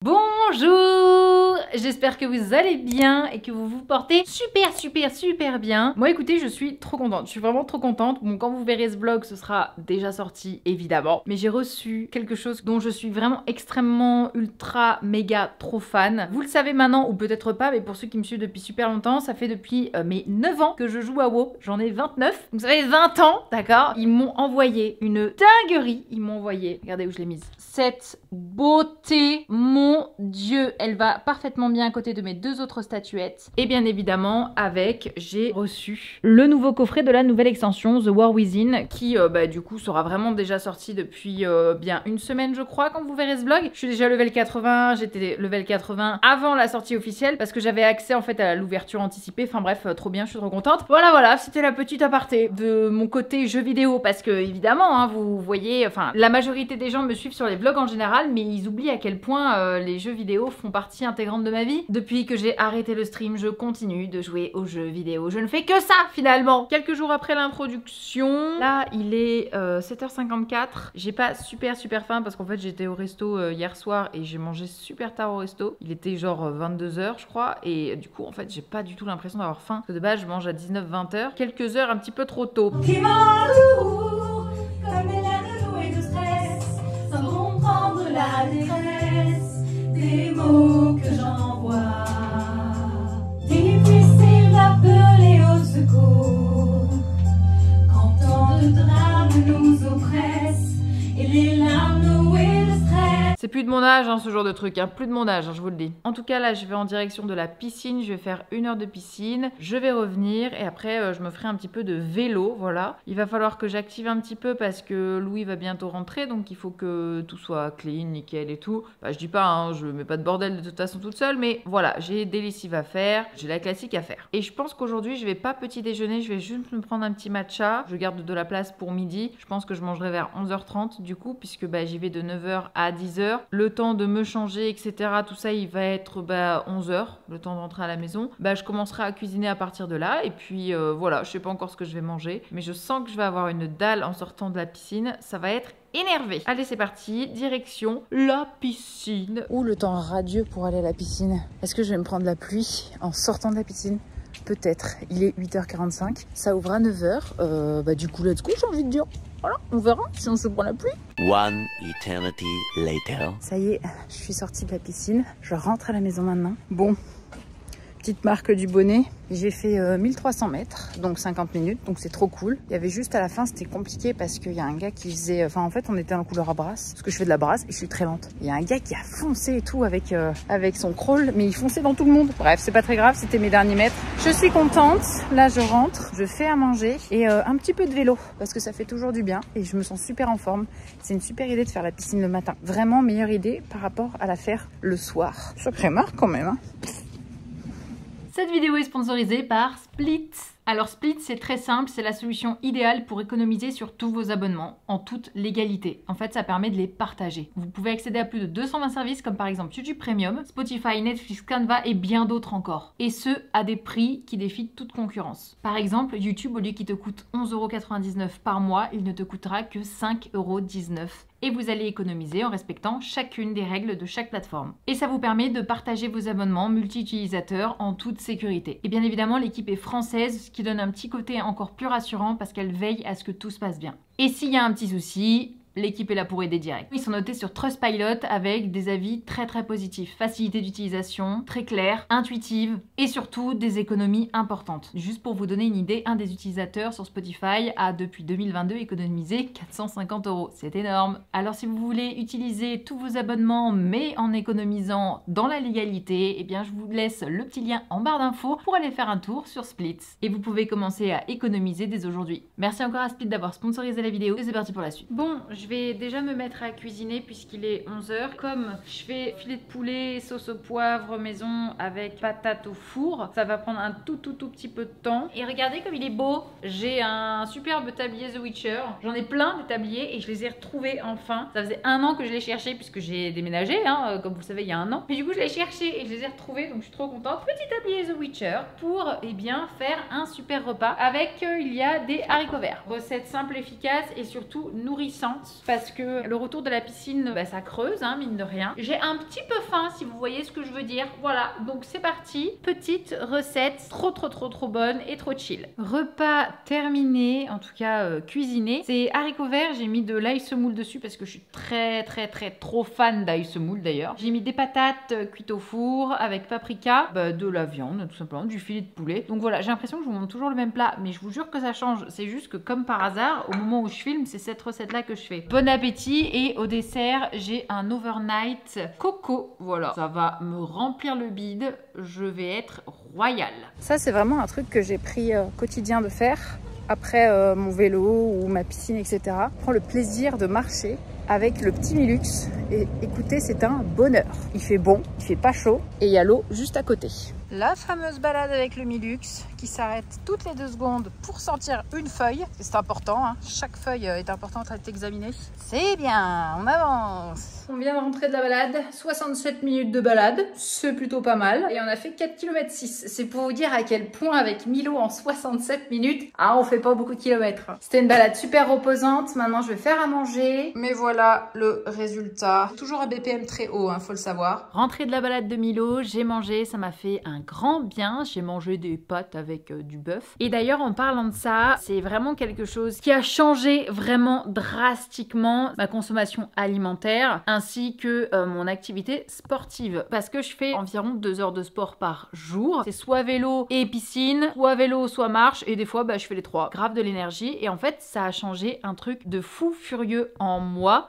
Bonjour, j'espère que vous allez bien et que vous vous portez super bien. Moi écoutez, je suis trop contente, je suis vraiment trop contente. Bon, quand vous verrez ce vlog, ce sera déjà sorti évidemment. Mais j'ai reçu quelque chose dont je suis vraiment extrêmement ultra méga trop fan. Vous le savez maintenant ou peut-être pas, mais pour ceux qui me suivent depuis super longtemps, ça fait depuis mes 9 ans que je joue à WoW. J'en ai 29, donc ça fait 20 ans, d'accord? Ils m'ont envoyé une dinguerie, ils m'ont envoyé, regardez où je l'ai mise, cette beauté, mon Dieu, elle va parfaitement bien à côté de mes deux autres statuettes. Et bien évidemment, j'ai reçu le nouveau coffret de la nouvelle extension, The War Within, qui du coup sera vraiment déjà sorti depuis bien une semaine je crois quand vous verrez ce vlog. Je suis déjà level 80, j'étais level 80 avant la sortie officielle parce que j'avais accès en fait à l'ouverture anticipée. Enfin bref, trop bien, je suis trop contente. Voilà, c'était la petite aparté de mon côté jeu vidéo parce que évidemment, hein, vous voyez, enfin la majorité des gens me suivent sur les vlogs en général, mais ils oublient à quel point les jeux vidéo font partie intégrante de ma vie. Depuis que j'ai arrêté le stream, je continue de jouer aux jeux vidéo. Je ne fais que ça finalement. Quelques jours après l'introduction, là il est 7h54. J'ai pas super faim parce qu'en fait j'étais au resto hier soir et j'ai mangé super tard au resto. Il était genre 22h je crois et du coup en fait j'ai pas du tout l'impression d'avoir faim. Parce que de base je mange à 19-20h. Quelques heures un petit peu trop tôt. Qui m'entoure comme des nerfs noués de stress, sans comprendre la détresse des mots que j'envoie. Difficile d'appeler au secours quand tant de drames nous oppressent et les larmes nouées de stress. C'est plus de mon âge hein, ce genre de truc, hein. Plus de mon âge, hein, je vous le dis. En tout cas là je vais en direction de la piscine, je vais faire 1 heure de piscine, je vais revenir et après je me ferai un petit peu de vélo, voilà. Il va falloir que j'active un petit peu parce que Louis va bientôt rentrer, donc il faut que tout soit clean, nickel et tout. Bah je dis pas, hein, je mets pas de bordel de toute façon toute seule, mais voilà, j'ai des lessives à faire, j'ai la classique à faire. Et je pense qu'aujourd'hui je vais pas petit déjeuner, je vais juste me prendre un petit matcha, je garde de la place pour midi. Je pense que je mangerai vers 11h30 du coup, puisque bah, j'y vais de 9h à 10h. Le temps de me changer, etc. Tout ça, il va être 11h, le temps d'entrer à la maison. Bah, je commencerai à cuisiner à partir de là. Et puis voilà, je sais pas encore ce que je vais manger. Mais je sens que je vais avoir une dalle en sortant de la piscine. Ça va être énervé. Allez, c'est parti. Direction la piscine. Ouh, le temps radieux pour aller à la piscine. Est-ce que je vais me prendre la pluie en sortant de la piscine? Peut-être. Il est 8h45. Ça ouvre à 9h. Du coup, let's go, j'ai envie de dire. Voilà, on verra si on se prend la pluie. One eternity later. Ça y est, je suis sortie de la piscine. Je rentre à la maison maintenant. Bon, petite marque du bonnet. J'ai fait 1300 mètres, donc 50 minutes, donc c'est trop cool. Il y avait juste à la fin, c'était compliqué parce qu'il y a un gars qui faisait... Enfin, en fait, on était en couleur à brasse, parce que je fais de la brasse et je suis très lente. Il y a un gars qui a foncé et tout avec son crawl, mais il fonçait dans tout le monde. Bref, c'est pas très grave, c'était mes derniers mètres. Je suis contente. Là, je rentre, je fais à manger et un petit peu de vélo, parce que ça fait toujours du bien et je me sens super en forme. C'est une super idée de faire la piscine le matin. Vraiment meilleure idée par rapport à la faire le soir. Sacrée marque quand même, hein. Cette vidéo est sponsorisée par Split. Alors Split, c'est très simple, c'est la solution idéale pour économiser sur tous vos abonnements, en toute légalité. En fait, ça permet de les partager. Vous pouvez accéder à plus de 220 services comme par exemple YouTube Premium, Spotify, Netflix, Canva et bien d'autres encore. Et ce, à des prix qui défient toute concurrence. Par exemple, YouTube, au lieu qu'il te coûte 11,99 € par mois, il ne te coûtera que 5,19 €. Et vous allez économiser en respectant chacune des règles de chaque plateforme. Et ça vous permet de partager vos abonnements multi-utilisateurs en toute sécurité. Et bien évidemment, l'équipe est française, ce qui donne un petit côté encore plus rassurant parce qu'elle veille à ce que tout se passe bien. Et s'il y a un petit souci, l'équipe est là pour aider direct. Ils sont notés sur Trustpilot avec des avis très positifs. Facilité d'utilisation, très claire, intuitive et surtout des économies importantes. Juste pour vous donner une idée, un des utilisateurs sur Spotify a depuis 2022 économisé 450 €. C'est énorme. Alors si vous voulez utiliser tous vos abonnements mais en économisant dans la légalité, eh bien je vous laisse le petit lien en barre d'infos pour aller faire un tour sur Split. Et vous pouvez commencer à économiser dès aujourd'hui. Merci encore à Split d'avoir sponsorisé la vidéo et c'est parti pour la suite. Bon, je vais déjà me mettre à cuisiner puisqu'il est 11h. Comme je fais filet de poulet, sauce au poivre maison avec patates au four, ça va prendre un tout petit peu de temps. Et regardez comme il est beau. J'ai un superbe tablier The Witcher. J'en ai plein des tabliers et je les ai retrouvés enfin. Ça faisait 1 an que je les cherchais puisque j'ai déménagé, hein, comme vous le savez, il y a 1 an. Mais du coup, je les cherchais et je les ai retrouvés, donc je suis trop contente. Petit tablier The Witcher pour, eh bien, faire un super repas avec, il y a des haricots verts. Recette simple, efficace et surtout nourrissante. contente parce que le retour de la piscine, bah, ça creuse, hein, mine de rien. J'ai un petit peu faim, si vous voyez ce que je veux dire. Voilà, donc c'est parti. Petite recette trop bonne et trop chill. Repas terminé, en tout cas cuisiné. C'est haricots verts, j'ai mis de l'ail semoule dessus parce que je suis très trop fan d'ail semoule d'ailleurs. J'ai mis des patates cuites au four avec paprika, bah, de la viande tout simplement, du filet de poulet. Donc voilà, j'ai l'impression que je vous montre toujours le même plat, mais je vous jure que ça change. C'est juste que comme par hasard, au moment où je filme, c'est cette recette là que je fais. Bon appétit. Et au dessert, j'ai un overnight coco. Voilà, ça va me remplir le bide. Je vais être royale. Ça, c'est vraiment un truc que j'ai pris quotidien de faire après mon vélo ou ma piscine, etc. Je prends le plaisir de marcher avec le petit Milux et écoutez, c'est un bonheur. Il fait bon, il fait pas chaud et il y a l'eau juste à côté. La fameuse balade avec le Milux qui s'arrête toutes les 2 secondes pour sortir une feuille. C'est important, hein. Chaque feuille est importante à être examinée. C'est bien, on avance. On vient de rentrer de la balade, 67 minutes de balade, c'est plutôt pas mal. Et on a fait 4,6 km. C'est pour vous dire à quel point avec Milo en 67 minutes, ah, on fait pas beaucoup de kilomètres. C'était une balade super reposante, maintenant je vais faire à manger. Mais voilà le résultat. Toujours à BPM très haut, hein, faut le savoir. Rentrée de la balade de Milo, j'ai mangé, ça m'a fait un grand bien. J'ai mangé des pâtes avec du bœuf. Et d'ailleurs, en parlant de ça, c'est vraiment quelque chose qui a changé vraiment drastiquement ma consommation alimentaire ainsi que mon activité sportive. Parce que je fais environ 2 heures de sport par jour. C'est soit vélo et piscine, soit vélo, soit marche. Et des fois, bah, je fais les 3. Grave de l'énergie. Et en fait, ça a changé un truc de fou furieux en moi.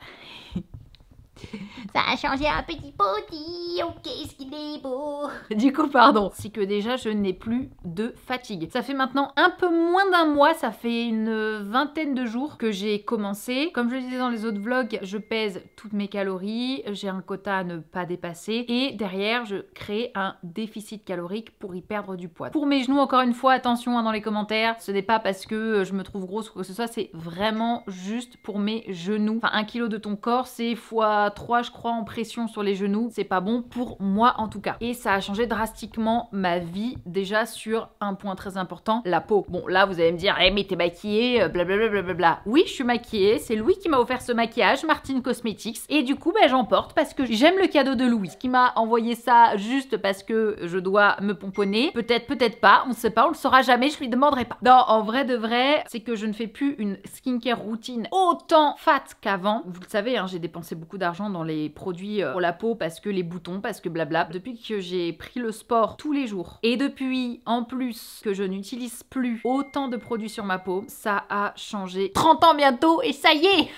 Ça a changé un petit poti, oh qu'est-ce qu'il est beau. Du coup, pardon, c'est que déjà je n'ai plus de fatigue. Ça fait maintenant un peu moins d'un mois, ça fait une vingtaine de jours que j'ai commencé. Comme je le disais dans les autres vlogs, je pèse toutes mes calories, j'ai un quota à ne pas dépasser et derrière je crée un déficit calorique pour y perdre du poids. Pour mes genoux, encore une fois, attention hein, dans les commentaires, ce n'est pas parce que je me trouve grosse ou quoi que ce soit, c'est vraiment juste pour mes genoux. Enfin, 1 kg de ton corps, c'est x3 je crois en pression sur les genoux, c'est pas bon pour moi en tout cas. Et ça a changé drastiquement ma vie déjà sur un point très important, la peau. Bon là vous allez me dire, hey, mais t'es maquillée, blablabla. Oui je suis maquillée, c'est Louis qui m'a offert ce maquillage, Martine Cosmetics, et du coup bah, j'en porte parce que j'aime le cadeau de Louis, qui m'a envoyé ça juste parce que je dois me pomponner, peut-être pas, on ne sait pas, on le saura jamais, je lui demanderai pas. Non, en vrai de vrai, c'est que je ne fais plus une skincare routine autant fat qu'avant. Vous le savez, hein, j'ai dépensé beaucoup d'argent dans les produits pour la peau parce que les boutons, parce que blabla. Depuis que j'ai pris le sport tous les jours et depuis en plus que je n'utilise plus autant de produits sur ma peau, ça a changé. 30 ans bientôt et ça y est.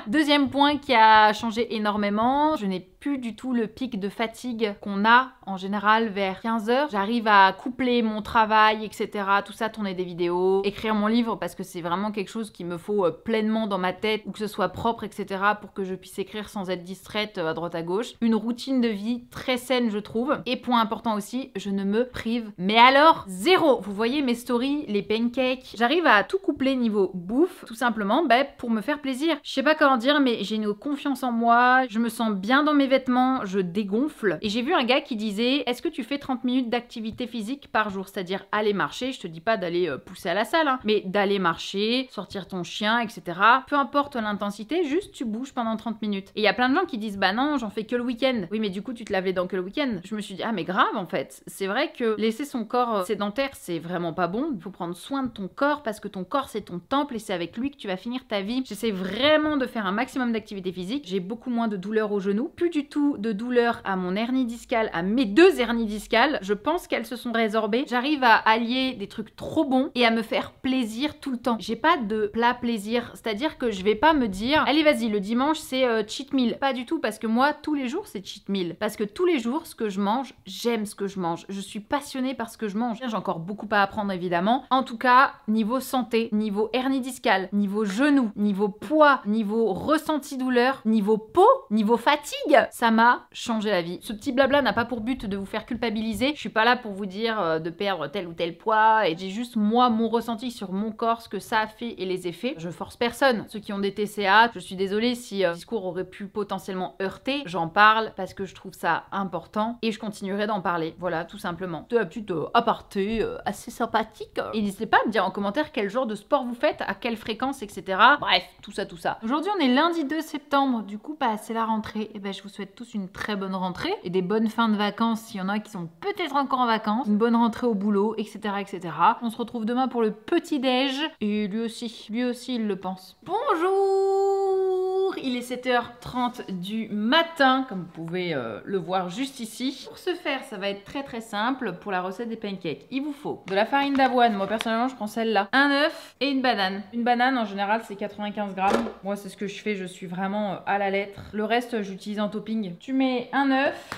Deuxième point qui a changé énormément, je n'ai plus du tout le pic de fatigue qu'on a en général vers 15h. J'arrive à coupler mon travail, etc. Tout ça, tourner des vidéos, écrire mon livre parce que c'est vraiment quelque chose qu'il me faut pleinement dans ma tête ou que ce soit propre, etc. pour que je puisse écrire sans être distraite à droite à gauche. Une routine de vie très saine, je trouve. Et point important aussi, je ne me prive. Mais alors, zéro. Vous voyez mes stories, les pancakes. J'arrive à tout coupler niveau bouffe, tout simplement bah, pour me faire plaisir. Je sais pas comment dire, mais j'ai une confiance en moi. Je me sens bien dans mes vêtements, je dégonfle. Et j'ai vu un gars qui disait, est-ce que tu fais 30 minutes d'activité physique par jour? C'est-à-dire aller marcher, je te dis pas d'aller pousser à la salle, hein, mais d'aller marcher, sortir ton chien, etc. Peu importe l'intensité, juste tu bouges pendant 30 minutes. Et il y a plein de gens qui disent, bah non, j'en fais que le week-end. Oui, mais du coup, tu te laves les dents que le week-end. Je me suis dit, ah mais grave en fait. C'est vrai que laisser son corps sédentaire, c'est vraiment pas bon. Il faut prendre soin de ton corps parce que ton corps, c'est ton temple et c'est avec lui que tu vas finir ta vie. J'essaie vraiment de faire un maximum d'activité physique. J'ai beaucoup moins de douleurs aux genoux, plus du tout de douleurs à mon hernie discale, à mes 2 hernies discales. Je pense qu'elles se sont résorbées. J'arrive à allier des trucs trop bons et à me faire plaisir tout le temps. J'ai pas de plat plaisir, c'est-à-dire que je vais pas me dire, allez vas-y, le dimanche c'est cheat meal. Pas du tout, parce que moi, tous les jours c'est cheat meal. Parce que tous les jours, ce que je mange, j'aime ce que je mange. Je suis passionnée par ce que je mange. J'ai encore beaucoup à apprendre évidemment. En tout cas, niveau santé, niveau hernie discale, niveau genou, niveau poids, niveau ressenti douleur, niveau peau, niveau fatigue, ça m'a changé la vie. Ce petit blabla n'a pas pour but de vous faire culpabiliser. Je suis pas là pour vous dire de perdre tel ou tel poids, et j'ai juste moi mon ressenti sur mon corps, ce que ça a fait et les effets. Je force personne. Ceux qui ont des TCA, je suis désolée si le discours aurait pu potentiellement heurter. J'en parle parce que je trouve ça important et je continuerai d'en parler. Voilà, tout simplement. De la petite aparté assez sympathique. Et n'hésitez pas à me dire en commentaire quel genre de sport vous faites, à quelle fréquence, etc. Bref, tout ça, tout ça. Aujourd'hui, on est lundi 2 septembre. Du coup, c'est la rentrée. Et je vous souhaite tous une très bonne rentrée et des bonnes fins de vacances s'il y en a qui sont peut-être encore en vacances. Une bonne rentrée au boulot, etc., etc. On se retrouve demain pour le petit déj. Et lui aussi il le pense. Bonjour! Il est 7h30 du matin, comme vous pouvez le voir juste ici. Pour ce faire, ça va être très simple pour la recette des pancakes. Il vous faut de la farine d'avoine. Moi, personnellement, je prends celle-là. Un œuf et une banane. Une banane, en général, c'est 95 grammes. Moi, c'est ce que je fais. Je suis vraiment à la lettre. Le reste, j'utilise en topping. Tu mets un œuf,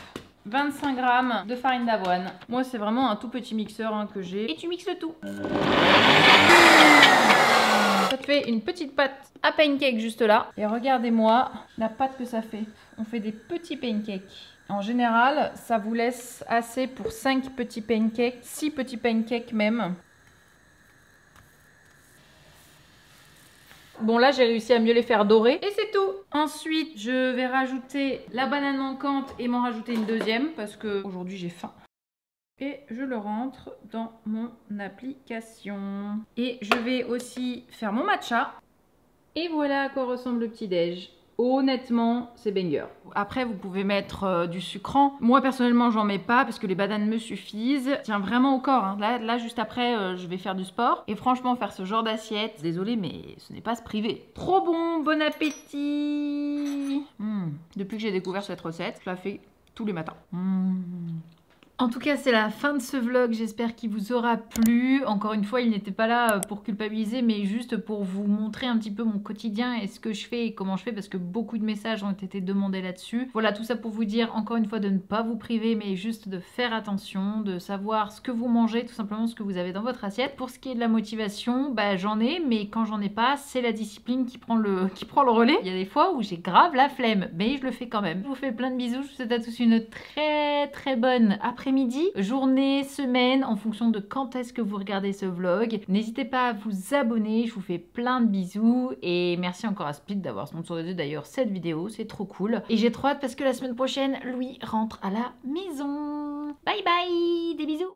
25 grammes de farine d'avoine. Moi, c'est vraiment un tout petit mixeur que j'ai. Et tu mixes le tout. Ça te fait une petite pâte à pancake juste là. Et regardez-moi la pâte que ça fait. On fait des petits pancakes. En général, ça vous laisse assez pour 5 petits pancakes, 6 petits pancakes même. Bon, là, j'ai réussi à mieux les faire dorer. Et c'est tout. Ensuite, je vais rajouter la banane manquante et m'en rajouter une deuxième parce que aujourd'hui j'ai faim. Et je le rentre dans mon application. Et je vais aussi faire mon matcha. Et voilà à quoi ressemble le petit déj. Honnêtement, c'est banger. Après, vous pouvez mettre du sucrant. Moi, personnellement, j'en mets pas parce que les bananes me suffisent. Tiens vraiment au corps. Là, juste après, je vais faire du sport. Et franchement, faire ce genre d'assiette, désolée, mais ce n'est pas se priver. Trop bon, bon appétit. Depuis que j'ai découvert cette recette, je la fais tous les matins. En tout cas, c'est la fin de ce vlog. J'espère qu'il vous aura plu. Encore une fois, il n'était pas là pour culpabiliser, mais juste pour vous montrer un petit peu mon quotidien et ce que je fais et comment je fais, parce que beaucoup de messages ont été demandés là-dessus. Voilà, tout ça pour vous dire, encore une fois, de ne pas vous priver, mais juste de faire attention, de savoir ce que vous mangez, tout simplement ce que vous avez dans votre assiette. Pour ce qui est de la motivation, j'en ai, mais quand j'en ai pas, c'est la discipline qui prend le relais. Il y a des fois où j'ai grave la flemme, mais je le fais quand même. Je vous fais plein de bisous. Je vous souhaite à tous une très bonne après-midi, journée, semaine, en fonction de quand est-ce que vous regardez ce vlog. N'hésitez pas à vous abonner, je vous fais plein de bisous et merci encore à Split d'avoir sponsorisé d'ailleurs cette vidéo, c'est trop cool. Et j'ai trop hâte parce que la semaine prochaine, Louis rentre à la maison. Bye bye, des bisous.